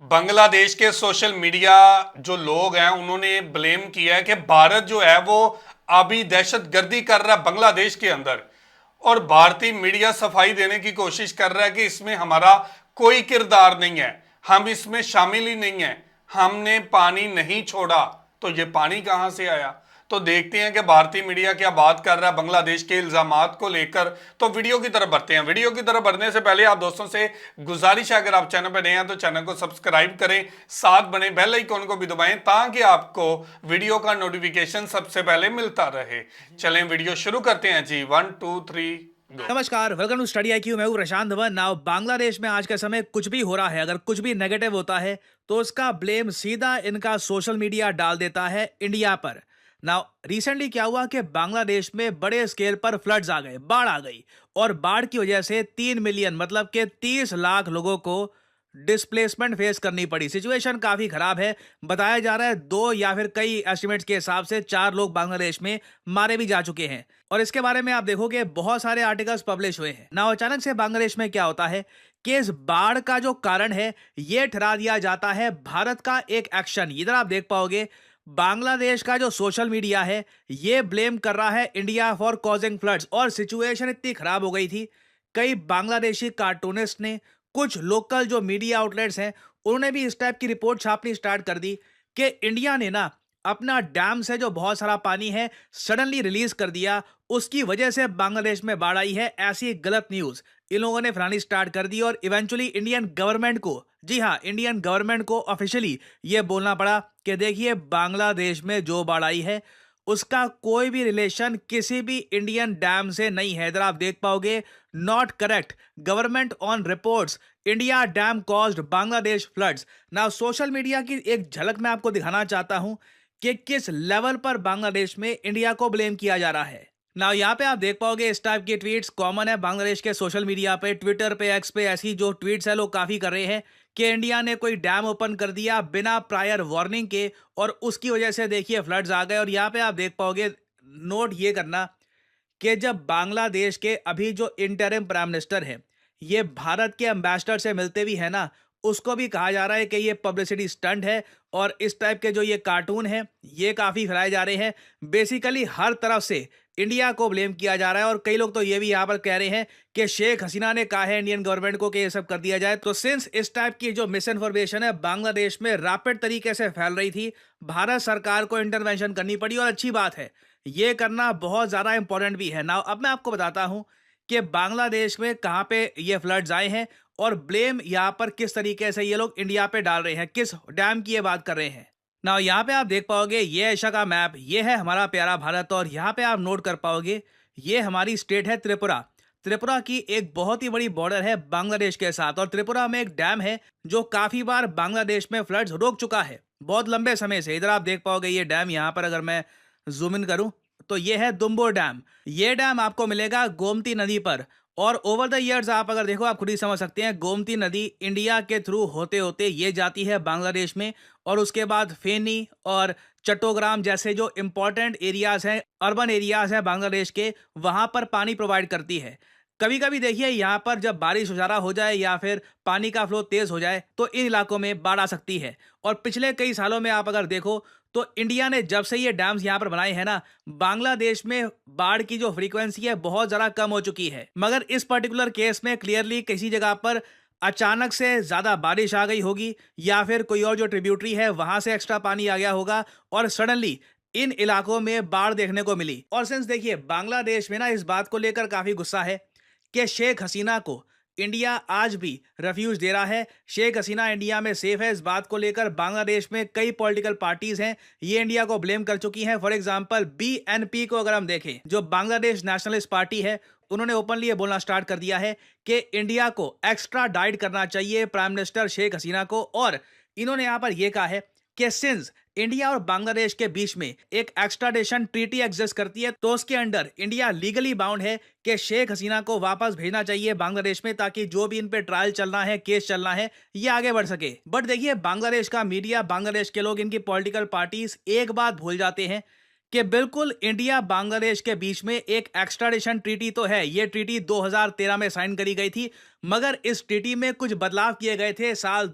बांग्लादेश के social media जो लोग हैं उन्होंने ब्लेम किया है कि भारत जो है वो अभी दहशतगर्दी कर रहा है बांग्लादेश के अंदर। और भारतीय मीडिया सफाई देने की कोशिश कर रहा है कि इसमें हमारा कोई किरदार नहीं है, हम इसमें शामिल ही नहीं है, हमने पानी नहीं छोड़ा। तो ये पानी कहां से आया? तो देखते हैं कि भारतीय मीडिया क्या बात कर रहा है बांग्लादेश के इल्जामात को लेकर। तो वीडियो की तरफ बढ़ते हैं। वीडियो की तरफ बढ़ने से पहले आप दोस्तों से गुजारिश है, अगर आप चैनल पर नए हैं तो चैनल को सब्सक्राइब करें, साथ बने बेल आइकन को भी दबाएं ताकि आपको वीडियो का नोटिफिकेशन सबसे पहले मिलता रहे। चलें वीडियो शुरू करते हैं जी। 1 2 3 नमस्कार, वेलकम टू स्टडी IQ। मैं हूं प्रशांत धवन। नाउ बांग्लादेश में आज के समय कुछ भी हो रहा है, अगर कुछ भी नेगेटिव होता है तो उसका ब्लेम सीधा इनका सोशल मीडिया डाल देता है इंडिया पर। नाउ रिसेंटली क्या हुआ कि बांग्लादेश में बड़े स्केल पर फ्लड्स आ गए, बाढ़ आ गई, और बाढ़ की वजह से 3 मिलियन मतलब के 30 लाख लोगों को डिस्प्लेसमेंट फेस करनी पड़ी। सिचुएशन काफी खराब है। बताया जा रहा है 2 या फिर कई एस्टिमेट्स के हिसाब से 4 लोग बांग्लादेश में मारे भी जा चुके हैं। और इसके बारे में आप देखोगे बहुत सारे आर्टिकल्स पब्लिश हुए हैं। ना अचानक से बांग्लादेश में क्या होता है कि इस बाढ़ का जो कारण है ये ठहरा दिया जाता है भारत का एक एक्शन। इधर आप देख पाओगे बांग्लादेश का जो सोशल मीडिया है ये ब्लेम कर रहा है इंडिया फॉर कॉजिंग फ्लड्स। और सिचुएशन इतनी खराब हो गई थी, कई बांग्लादेशी कार्टूनिस्ट ने, कुछ लोकल जो मीडिया आउटलेट्स हैं उन्होंने भी इस टाइप की रिपोर्ट छापनी स्टार्ट कर दी कि इंडिया ने ना अपना डैम से जो बहुत सारा पानी है सडनली रिलीज कर दिया, उसकी वजह से बांग्लादेश में बाढ़ आई है। ऐसी गलत न्यूज इन लोगों ने फैलानी स्टार्ट कर दी और इवेंचुअली इंडियन गवर्नमेंट को, जी हाँ, इंडियन गवर्नमेंट को ऑफिशियली ये बोलना पड़ा कि देखिए बांग्लादेश में जो बाढ़ आई है उसका कोई भी रिलेशन किसी भी इंडियन डैम से नहीं है। इधर आप देख पाओगे not correct, government on reports, India dam caused Bangladesh floods. ना सोशल मीडिया की एक झलक मैं आपको दिखाना चाहता हूं कि किस लेवल पर बांग्लादेश में इंडिया को ब्लेम किया जा रहा है। ना यहाँ पे आप देख पाओगे इस टाइप की ट्वीट्स कॉमन है बांग्लादेश के सोशल मीडिया पे, ट्विटर पे, एक्स पे। ऐसी जो ट्वीट्स है लोग काफी कर रहे हैं कि इंडिया ने कोई डैम ओपन कर दिया बिना प्रायर वार्निंग के और उसकी वजह से देखिए फ्लड्स आ गए। और यहाँ पे आप देख पाओगे, नोट ये करना कि जब बांग्लादेश के अभी जो इंटरिम प्राइम मिनिस्टर है ये भारत के एम्बेसडर से मिलते भी है ना, उसको भी कहा जा रहा है कि ये पब्लिसिटी स्टंट है। और इस टाइप के जो ये कार्टून है ये काफी फैलाए जा रहे हैं। बेसिकली हर तरफ से इंडिया को ब्लेम किया जा रहा है और कई लोग तो ये भी यहाँ पर कह रहे हैं कि शेख हसीना ने कहा है इंडियन गवर्नमेंट को कि ये सब कर दिया जाए। तो सिंस इस टाइप की जो मिस इन्फॉर्मेशन है बांग्लादेश में रैपिड तरीके से फैल रही थी, भारत सरकार को इंटरवेंशन करनी पड़ी। और अच्छी बात है, ये करना बहुत ज्यादा इंपॉर्टेंट भी है। ना अब मैं आपको बताता हूं कि बांग्लादेश में कहां पे ये फ्लड्स आए हैं और ब्लेम यहां पर किस तरीके से ये लोग इंडिया पे डाल रहे हैं, किस डैम की ये बात कर रहे हैं। ना यहाँ पे आप देख पाओगे ये एशिया का मैप, ये है हमारा प्यारा भारत। और यहाँ पे आप नोट कर पाओगे ये हमारी स्टेट है त्रिपुरा। त्रिपुरा की एक बहुत ही बड़ी बॉर्डर है बांग्लादेश के साथ और त्रिपुरा में एक डैम है जो काफी बार बांग्लादेश में फ्लड्स रोक चुका है बहुत लंबे समय से। इधर आप देख पाओगे ये डैम, यहाँ पर अगर मैं जूम इन करूं तो ये है दुम्बो डैम। ये डैम आपको मिलेगा गोमती नदी पर। और ओवर द इयर्स आप अगर देखो आप खुद ही समझ सकते हैं, गोमती नदी इंडिया के थ्रू होते होते ये जाती है बांग्लादेश में और उसके बाद फेनी और चट्टोग्राम जैसे जो इंपॉर्टेंट एरियाज हैं, अर्बन एरियाज हैं बांग्लादेश के, वहां पर पानी प्रोवाइड करती है। कभी कभी देखिए यहाँ पर जब बारिश ज़्यादा हो जाए या फिर पानी का फ्लो तेज हो जाए तो इन इलाकों में बाढ़ आ सकती है। और पिछले कई सालों में आप अगर देखो तो इंडिया ने जब से ये डैम्स यहाँ पर बनाए हैं ना, बांग्लादेश में बाढ़ की जो फ्रीक्वेंसी है बहुत ज़्यादा कम हो चुकी है। मगर इस पर्टिकुलर केस में क्लियरली किसी जगह पर अचानक से ज़्यादा बारिश आ गई होगी या फिर कोई और जो ट्रिब्यूटरी है वहां से एक्स्ट्रा पानी आ गया होगा और सडनली इन इलाकों में बाढ़ देखने को मिली। और सिंस देखिए बांग्लादेश में ना इस बात को लेकर काफ़ी गुस्सा है कि शेख हसीना को इंडिया आज भी रेफ्यूज दे रहा है। शेख हसीना इंडिया में सेफ है, इस बात को लेकर बांग्लादेश में कई पॉलिटिकल पार्टीज हैं ये इंडिया को ब्लेम कर चुकी हैं। फॉर एग्जांपल BNP को अगर हम देखें, जो बांग्लादेश नेशनलिस्ट पार्टी है, उन्होंने ओपनली ये बोलना स्टार्ट कर दिया है कि इंडिया को एक्स्ट्रा डाइट करना चाहिए प्राइम मिनिस्टर शेख हसीना को। और इन्होंने यहां पर यह कहा है कि सिंस इंडिया और बांग्लादेश के बीच में एक एक्स्ट्राडिशन ट्रीटी एग्जिस्ट करती है तो उसके अंडर इंडिया लीगली बाउंड है कि शेख हसीना को वापस भेजना चाहिए बांग्लादेश में ताकि जो भी इन पे ट्रायल चलना है, केस चलना है, ये आगे बढ़ सके। बट देखिए बांग्लादेश का मीडिया, बांग्लादेश के लोग, इनकी पॉलिटिकल पार्टीज एक बात भूल जाते हैं कि बिल्कुल इंडिया बांग्लादेश के बीच में एक एक्स्ट्राडिशन ट्रीटी तो है। ये ट्रीटी 2013 में साइन करी गई थी, मगर इस ट्रीटी में कुछ बदलाव किए गए थे साल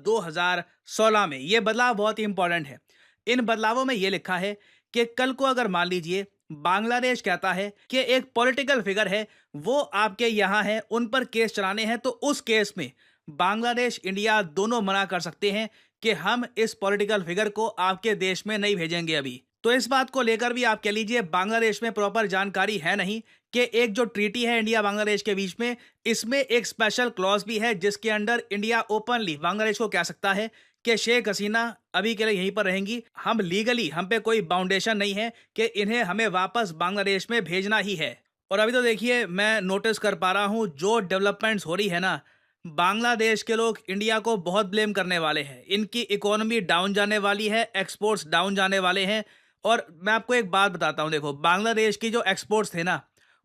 2016 में। ये बदलाव बहुत ही इंपॉर्टेंट है। इन बदलावों में ये लिखा है कि कल को अगर मान लीजिए बांग्लादेश कहता है कि एक पॉलिटिकल फिगर है वो आपके यहाँ है, उन पर केस चलाने हैं, तो उस केस में बांग्लादेश इंडिया दोनों मना कर सकते हैं कि हम इस पॉलिटिकल फिगर को आपके देश में नहीं भेजेंगे अभी। तो इस बात को लेकर भी आप कह लीजिए बांग्लादेश में प्रॉपर जानकारी है नहीं कि एक जो ट्रीटी है इंडिया बांग्लादेश के बीच में, इसमें एक स्पेशल क्लॉज भी है जिसके अंडर इंडिया ओपनली बांग्लादेश को कह सकता है कि शेख हसीना अभी के लिए यहीं पर रहेंगी, हम लीगली हम पे कोई बाउंडेशन नहीं है कि इन्हें हमें वापस बांग्लादेश में भेजना ही है। और अभी तो देखिए मैं नोटिस कर पा रहा हूँ जो डेवलपमेंट्स हो रही है ना, बांग्लादेश के लोग इंडिया को बहुत ब्लेम करने वाले हैं। इनकी इकोनॉमी डाउन जाने वाली है, एक्सपोर्ट्स डाउन जाने वाले हैं। और मैं आपको एक बात बताता हूँ, देखो बांग्लादेश की जो एक्सपोर्ट्स थे ना,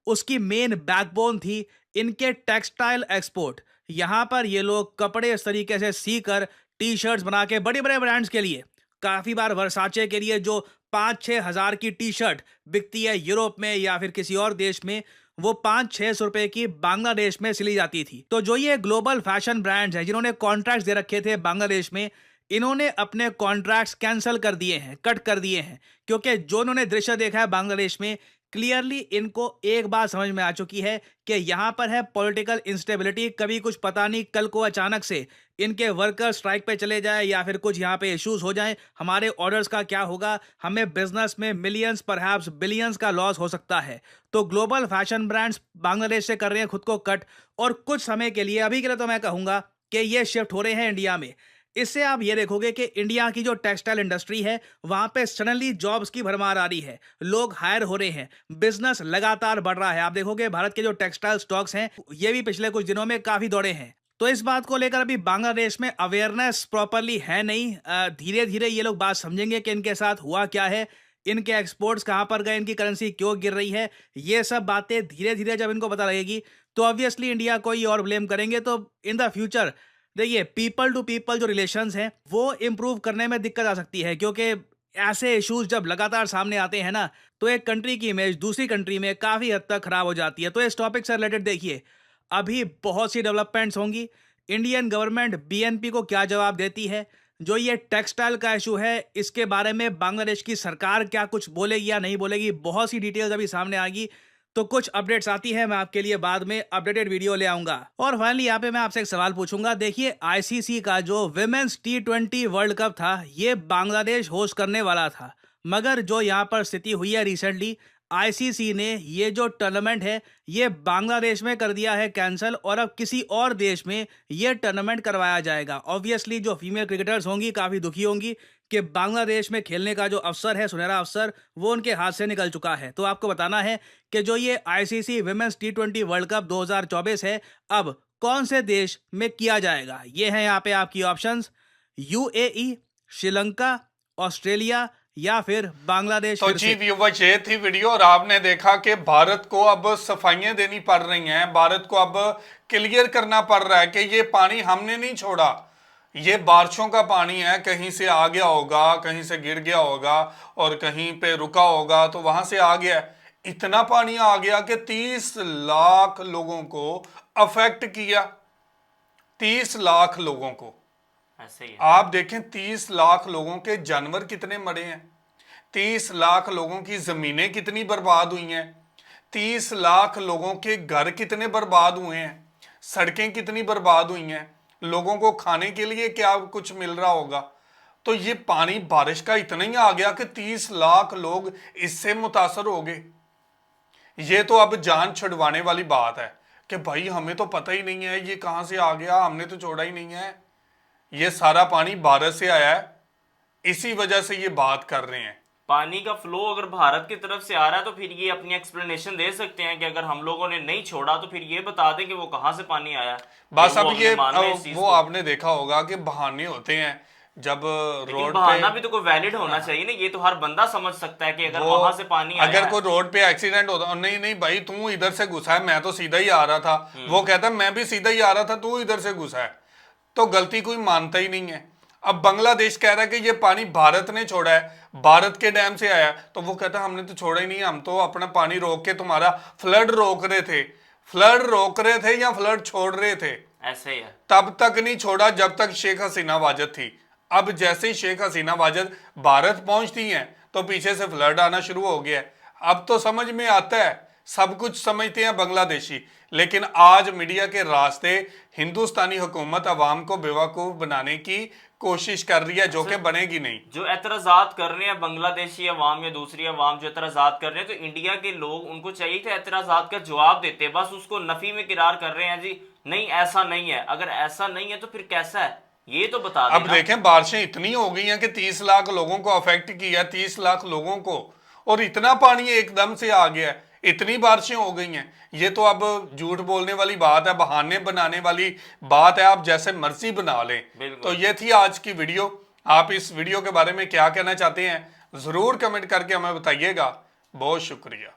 उसकी मेन बैकबोन थी इनके टेक्सटाइल एक्सपोर्ट। यहाँ पर ये लोग कपड़े इस तरीके से सी कर टी शर्ट्स बना के बड़े बड़े ब्रांड्स के लिए, काफ़ी बार वर्साचे के लिए जो 5-6 हज़ार की टी शर्ट बिकती है यूरोप में या फिर किसी और देश में, वो 500-600 रुपए की बांग्लादेश में सिली जाती थी। तो जो ये ग्लोबल फैशन ब्रांड्स हैं जिन्होंने कॉन्ट्रैक्ट्स दे रखे थे बांग्लादेश में, इन्होंने अपने कॉन्ट्रैक्ट्स कैंसिल कर दिए हैं, कट कर दिए हैं, क्योंकि जो इन्होंने दृश्य देखा है बांग्लादेश में, क्लियरली इनको एक बात समझ में आ चुकी है कि यहाँ पर है पॉलिटिकल इंस्टेबिलिटी। कभी कुछ पता नहीं, कल को अचानक से इनके वर्कर स्ट्राइक पे चले जाए या फिर कुछ यहाँ पे इश्यूज हो जाएं, हमारे ऑर्डर्स का क्या होगा, हमें बिजनेस में मिलियंस परहैप्स बिलियंस का लॉस हो सकता है। तो ग्लोबल फैशन ब्रांड्स बांग्लादेश से कर रहे हैं खुद को कट, और कुछ समय के लिए, अभी के लिए तो मैं कहूँगा कि ये शिफ्ट हो रहे हैं इंडिया में। इससे आप ये देखोगे कि इंडिया की जो टेक्सटाइल इंडस्ट्री है वहां पे सडनली जॉब्स की भरमार आ रही है, लोग हायर हो रहे हैं, बिजनेस लगातार बढ़ रहा है। आप देखोगे भारत के जो टेक्सटाइल स्टॉक्स हैं ये भी पिछले कुछ दिनों में काफी दौड़े हैं। तो इस बात को लेकर अभी बांग्लादेश में अवेयरनेस प्रॉपरली है नहीं। धीरे धीरे ये लोग बात समझेंगे कि इनके साथ हुआ क्या है, इनके एक्सपोर्ट्स कहाँ पर गए, इनकी करेंसी क्यों गिर रही है। ये सब बातें धीरे धीरे जब इनको पता लगेगी तो ऑब्वियसली इंडिया को ही और ब्लेम करेंगे। तो इन द फ्यूचर देखिए पीपल टू पीपल जो रिलेशंस हैं वो इंप्रूव करने में दिक्कत आ सकती है, क्योंकि ऐसे इश्यूज जब लगातार सामने आते हैं ना, तो एक कंट्री की इमेज दूसरी कंट्री में काफ़ी हद तक खराब हो जाती है। तो इस टॉपिक से रिलेटेड देखिए अभी बहुत सी डेवलपमेंट्स होंगी। इंडियन गवर्नमेंट बीएनपी को क्या जवाब देती है, जो ये टेक्सटाइल का इशू है इसके बारे में बांग्लादेश की सरकार क्या कुछ बोलेगी या नहीं बोलेगी, बहुत सी डिटेल्स अभी सामने आएगी। तो कुछ अपडेट्स आती है, मैं आपके लिए बाद में अपडेटेड वीडियो ले आऊंगा। और फाइनली यहाँ पे मैं आपसे एक सवाल पूछूंगा। देखिए आईसीसी का जो विमेंस T20 वर्ल्ड कप था ये बांग्लादेश होस्ट करने वाला था, मगर जो यहाँ पर स्थिति हुई है रिसेंटली, आईसीसी ने ये जो टूर्नामेंट है ये बांग्लादेश में कर दिया है कैंसिल, और अब किसी और देश में ये टूर्नामेंट करवाया जाएगा। ऑब्वियसली जो फीमेल क्रिकेटर्स होंगी काफ़ी दुखी होंगी कि बांग्लादेश में खेलने का जो अवसर है, सुनहरा अवसर, वो उनके हाथ से निकल चुका है। तो आपको बताना है कि जो ये ICC women's T20 world cup 2024 है अब कौन से देश में किया जाएगा। ये है यहाँ पे आपकी ऑप्शंस, यूएई, श्रीलंका, ऑस्ट्रेलिया या फिर बांग्लादेश। तो जी व्यूअर्स, ये थी वीडियो और आपने देखा कि भारत को अब सफाइयां देनी पड़ रही हैं। भारत को अब क्लियर करना पड़ रहा है कि ये पानी हमने नहीं छोड़ा, ये बारिशों का पानी है, कहीं से आ गया होगा, कहीं से गिर गया होगा और कहीं पे रुका होगा तो वहां से आ गया। इतना पानी आ गया कि 30 लाख लोगों को अफेक्ट किया, 30 लाख लोगों को। ऐसे ही है। आप देखें 30 लाख लोगों के जानवर कितने मरे हैं, 30 लाख लोगों की जमीनें कितनी बर्बाद हुई हैं, 30 लाख लोगों के घर कितने बर्बाद हुए हैं, सड़कें कितनी बर्बाद हुई हैं, लोगों को खाने के लिए क्या कुछ मिल रहा होगा। तो ये पानी बारिश का इतना ही आ गया कि 30 लाख लोग इससे मुतासर हो गए। ये तो अब जान छुड़वाने वाली बात है कि भाई हमें तो पता ही नहीं है ये कहां से आ गया, हमने तो छोड़ा ही नहीं है। ये सारा पानी भारत से आया है, इसी वजह से ये बात कर रहे हैं। पानी का फ्लो अगर भारत की तरफ से आ रहा है तो फिर ये अपनी एक्सप्लेनेशन दे सकते हैं कि अगर हम लोगों ने नहीं छोड़ा तो फिर ये बता दें कि वो कहां से पानी आया। बस अब ये वो आपने देखा होगा कि बहाने होते हैं जब रोड बहाना पे, भी तो कोई वैलिड होना चाहिए ना। ये तो हर बंदा समझ सकता है कि अगर वहां से पानी आया अगर कोई रोड पे एक्सीडेंट होता, नहीं नहीं भाई तू इधर से घुसा है, मैं तो सीधा ही आ रहा था, वो कहता मैं भी सीधा ही आ रहा था, तू इधर से घुसा है, तो गलती कोई मानता ही नहीं है। अब बांग्लादेश कह रहा है कि ये पानी भारत ने छोड़ा है, भारत के डैम से आया, तो वो कहता हमने तो छोड़ा ही नहीं, हम तो अपना पानी रोक के तुम्हारा फ्लड रोक रहे थे। फ्लड रोक रहे थे या फ्लड छोड़ रहे थे? ऐसे ही है। तब तक नहीं छोड़ा जब तक शेख हसीना वाजद थी। अब जैसे ही शेख हसीना वाजद भारत पहुंचती हैं तो पीछे से फ्लड आना शुरू हो गया है। अब तो समझ में आता है, सब कुछ समझते हैं बांग्लादेशी, लेकिन आज मीडिया के रास्ते हिंदुस्तानी हुकूमत अवाम को बेवकूफ बनाने की कोशिश कर रही है, जो कि बनेगी नहीं। जो एतराजात कर रहे हैं बांग्लादेशी अवाम या दूसरी अवाम जो एतराजात कर रहे हैं, तो इंडिया के लोग उनको चाहिए कि एतराजात का जवाब देते, बस उसको नफी में किरार कर रहे हैं जी नहीं ऐसा नहीं है। अगर ऐसा नहीं है तो फिर कैसा है ये तो बता अब देना। देखें, बारिशें इतनी हो गई हैं कि 30 लाख लोगों को अफेक्ट किया, 30 लाख लोगों को, और इतना पानी एकदम से आ गया है, इतनी बारिशें हो गई हैं। ये तो अब झूठ बोलने वाली बात है, बहाने बनाने वाली बात है, आप जैसे मर्जी बना लें। तो ये थी आज की वीडियो। आप इस वीडियो के बारे में क्या कहना चाहते हैं जरूर कमेंट करके हमें बताइएगा। बहुत शुक्रिया।